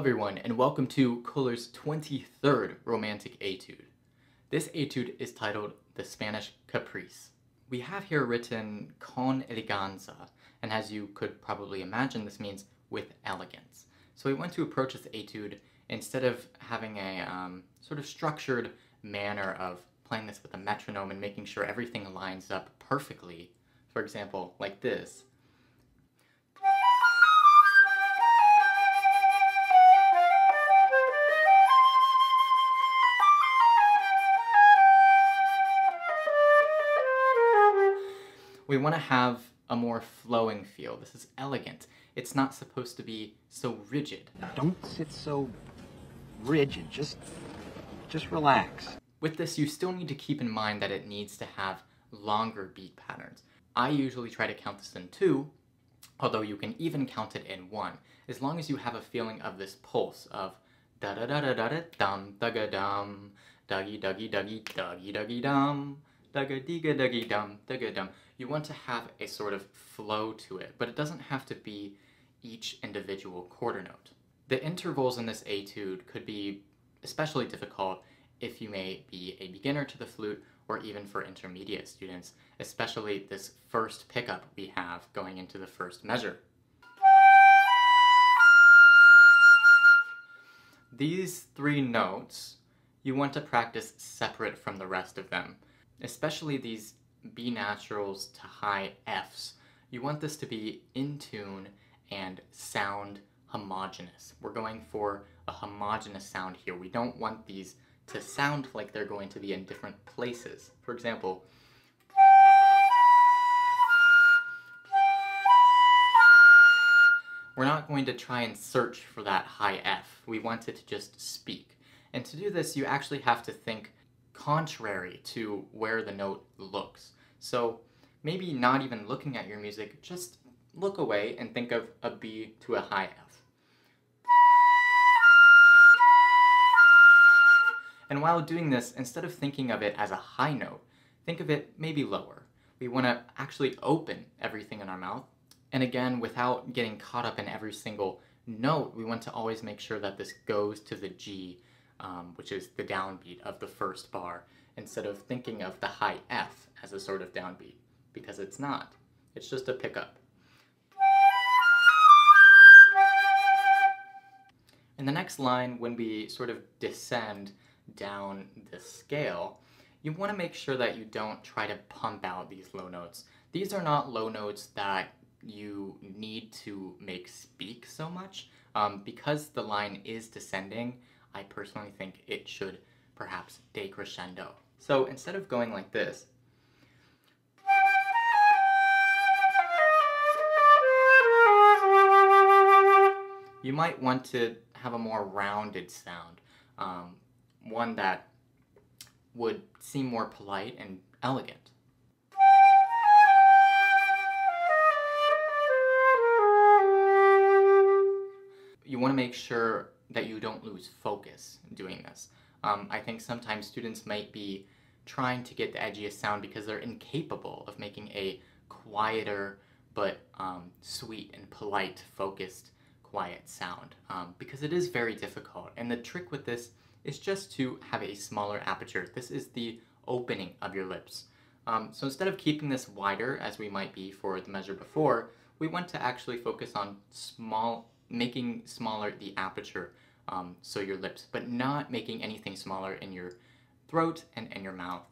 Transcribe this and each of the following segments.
everyone, and welcome to Köhler's 23rd Romantic Etude. This etude is titled the Spanish Caprice. We have here written con eleganza, and as you could probably imagine, this means with elegance. So we want to approach this etude instead of having a sort of structured manner of playing this with a metronome and making sure everything lines up perfectly. For example, like this. We want to have a more flowing feel. This is elegant. It's not supposed to be so rigid. Don't sit so rigid. Just relax. With this, you still need to keep in mind that it needs to have longer beat patterns. I usually try to count this in 2, although you can even count it in 1, as long as you have a feeling of this pulse of da da da da da da dum dugga dum duggy duggy duggy duggy duggy dum dugga digga duggy dum dugga dum. You want to have a sort of flow to it, but it doesn't have to be each individual quarter note. The intervals in this etude could be especially difficult if you may be a beginner to the flute or even for intermediate students, especially this first pickup we have going into the first measure. These 3 notes you want to practice separate from the rest of them, especially these B naturals to high Fs. You want this to be in tune and sound homogeneous. We're going for a homogeneous sound here. We don't want these to sound like they're going to be in different places. For example, we're not going to try and search for that high F. We want it to just speak. And to do this, you actually have to think contrary to where the note looks. So maybe not even looking at your music, just look away and think of a B to a high F. And while doing this, instead of thinking of it as a high note, think of it maybe lower. We want to actually open everything in our mouth. And again, without getting caught up in every single note, we want to always make sure that this goes to the G, which is the downbeat of the first bar, instead of thinking of the high F as a sort of downbeat, because it's not. It's just a pickup. In the next line, when we sort of descend down the scale, you want to make sure that you don't try to pump out these low notes. These are not low notes that you need to make speak so much. Because the line is descending, I personally think it should perhaps decrescendo. So instead of going like this, you might want to have a more rounded sound, one that would seem more polite and elegant. You want to make sure that you don't lose focus doing this. I think sometimes students might be trying to get the edgiest sound because they're incapable of making a quieter but sweet and polite, focused, quiet sound, because it is very difficult. And the trick with this is just to have a smaller aperture. This is the opening of your lips. So instead of keeping this wider, as we might be for the measure before, we want to actually focus on making smaller the aperture, so your lips, but not making anything smaller in your throat and in your mouth.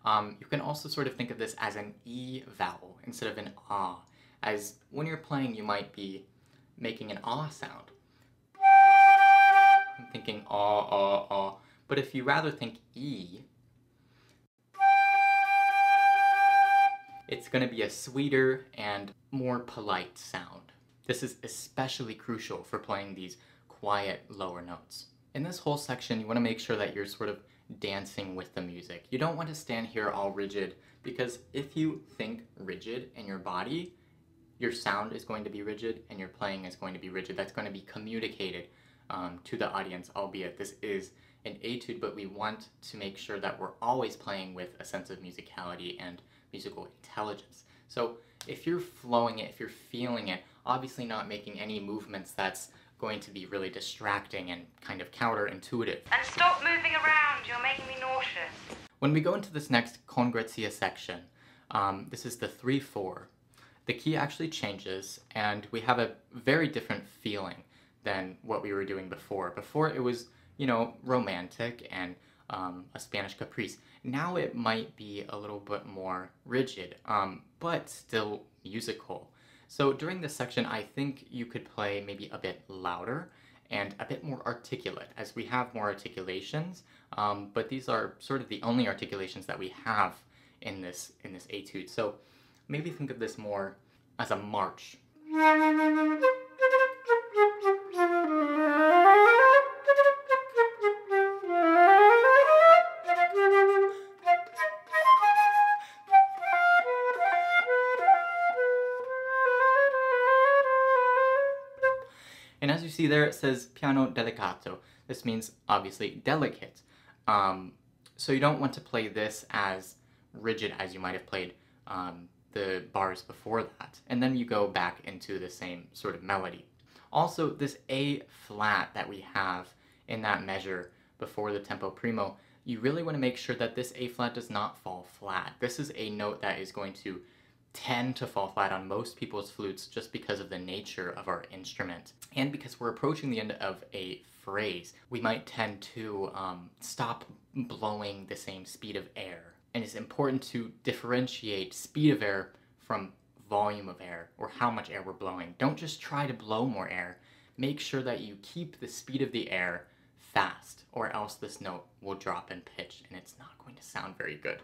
You can also sort of think of this as an E vowel instead of an ah, as when you're playing you might be making an ah sound. I'm thinking ah, ah, ah, but if you rather think E, it's going to be a sweeter and more polite sound. This is especially crucial for playing these quiet lower notes. In this whole section, you want to make sure that you're sort of dancing with the music. You don't want to stand here all rigid, because if you think rigid in your body, your sound is going to be rigid and your playing is going to be rigid. That's going to be communicated to the audience, albeit this is an etude, but we want to make sure that we're always playing with a sense of musicality and musical intelligence. So if you're flowing it, if you're feeling it, obviously not making any movements that's going to be really distracting and kind of counterintuitive. And stop moving around, you're making me nauseous. When we go into this next congruenza section, this is the 3/4. The key actually changes, and we have a very different feeling than what we were doing before. Before it was, you know, romantic and a Spanish caprice. Now it might be a little bit more rigid, but still musical. So during this section, I think you could play maybe a bit louder and a bit more articulate, as we have more articulations, but these are sort of the only articulations that we have in this etude. So maybe think of this more as a march. And as you see there, it says piano delicato. This means obviously delicate. So you don't want to play this as rigid as you might have played the bars before that. And then you go back into the same sort of melody. Also, this A flat that we have in that measure before the tempo primo, you really want to make sure that this A flat does not fall flat. This is a note that is going to tend to fall flat on most people's flutes just because of the nature of our instrument. And because we're approaching the end of a phrase, we might tend to stop blowing the same speed of air. And it's important to differentiate speed of air from volume of air, or how much air we're blowing. Don't just try to blow more air. Make sure that you keep the speed of the air fast, or else this note will drop in pitch and it's not going to sound very good.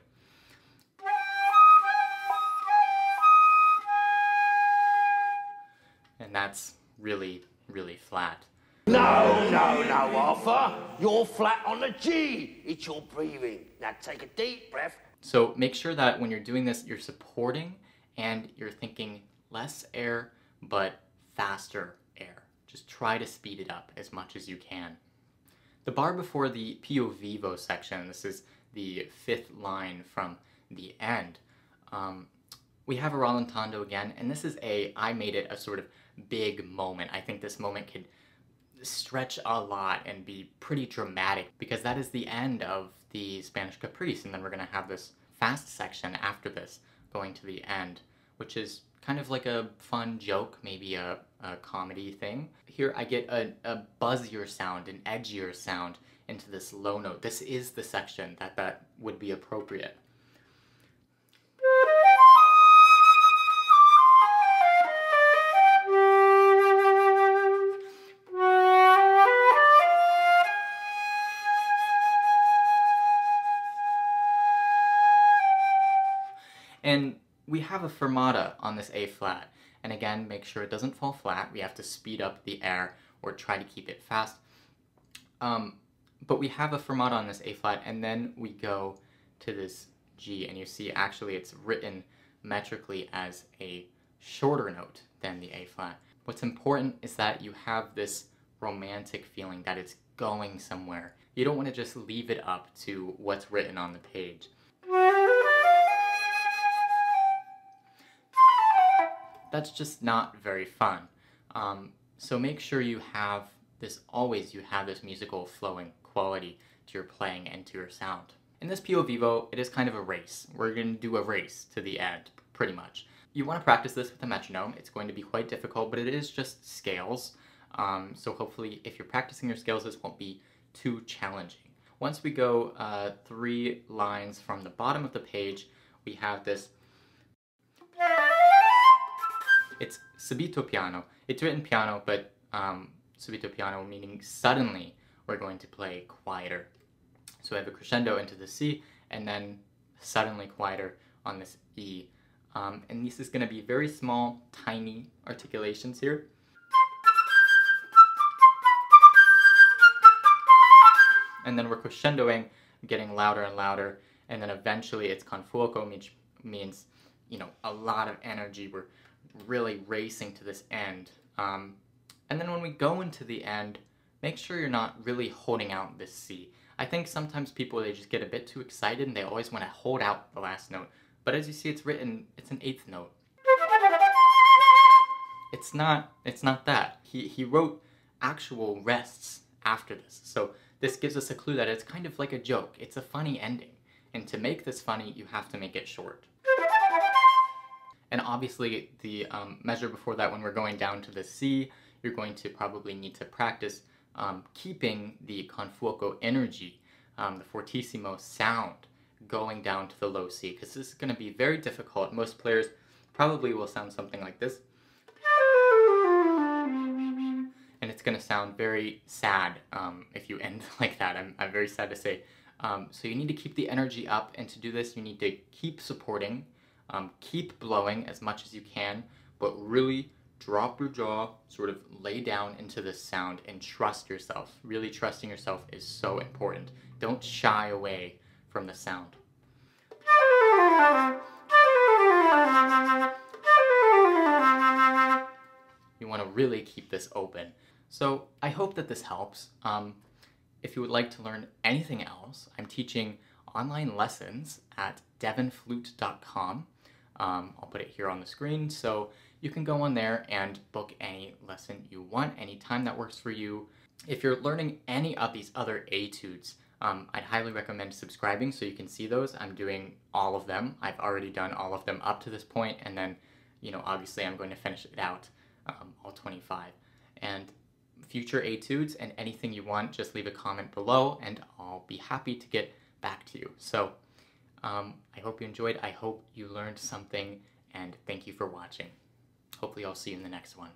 And that's really, really flat. No, Arthur. You're flat on the G. It's your breathing. Now take a deep breath. So make sure that when you're doing this, you're supporting and you're thinking less air, but faster air. Just try to speed it up as much as you can. The bar before the Pio Vivo section, this is the 5th line from the end, we have a rallentando again, and this is I made it a sort of big moment. I think this moment could stretch a lot and be pretty dramatic, because that is the end of the Spanish Caprice, and then we're going to have this fast section after this going to the end, which is kind of like a fun joke, maybe a comedy thing. Here I get a buzzier sound, an edgier sound into this low note. This is the section that would be appropriate. And we have a fermata on this A flat, and again, make sure it doesn't fall flat. We have to speed up the air or try to keep it fast. But we have a fermata on this A flat, and then we go to this G, and you see actually it's written metrically as a shorter note than the A flat. What's important is that you have this romantic feeling that it's going somewhere. You don't want to just leave it up to what's written on the page. That's just not very fun. So make sure you have this, always you have this musical flowing quality to your playing and to your sound. In this Pio Vivo, it is kind of a race. We're going to do a race to the end, pretty much. You want to practice this with a metronome. It's going to be quite difficult, but it is just scales. So hopefully, if you're practicing your scales, this won't be too challenging. Once we go 3 lines from the bottom of the page, we have this. It's subito piano. It's written piano, but subito piano meaning suddenly we're going to play quieter. So I have a crescendo into the C, and then suddenly quieter on this E. And this is going to be very small, tiny articulations here. And then we're crescendoing, getting louder and louder, and then eventually it's con fuoco, which means, you know, a lot of energy. We're really racing to this end. And then when we go into the end, make sure you're not really holding out this C. I think sometimes people, they just get a bit too excited and they always want to hold out the last note. But as you see, it's written, it's an 8th note. It's not that. He wrote actual rests after this. So this gives us a clue that it's kind of like a joke. It's a funny ending. And to make this funny, you have to make it short. And obviously, the measure before that, when we're going down to the C, you're going to probably need to practice keeping the con fuoco energy, the fortissimo sound, going down to the low C, because this is going to be very difficult. Most players probably will sound something like this. And it's going to sound very sad if you end like that. I'm very sad to say. So you need to keep the energy up, and to do this, you need to keep supporting, keep blowing as much as you can, but really drop your jaw, sort of lay down into this sound, and trust yourself. Really trusting yourself is so important. Don't shy away from the sound. You want to really keep this open. So I hope that this helps. If you would like to learn anything else, I'm teaching online lessons at devynflute.com. I'll put it here on the screen, so you can go on there and book any lesson you want, any time that works for you. If you're learning any of these other etudes, I'd highly recommend subscribing so you can see those. I'm doing all of them. I've already done all of them up to this point, and then, you know, obviously I'm going to finish it out, all 25. And future etudes and anything you want, just leave a comment below and I'll be happy to get back to you. So I hope you enjoyed, I hope you learned something, and thank you for watching. Hopefully I'll see you in the next one.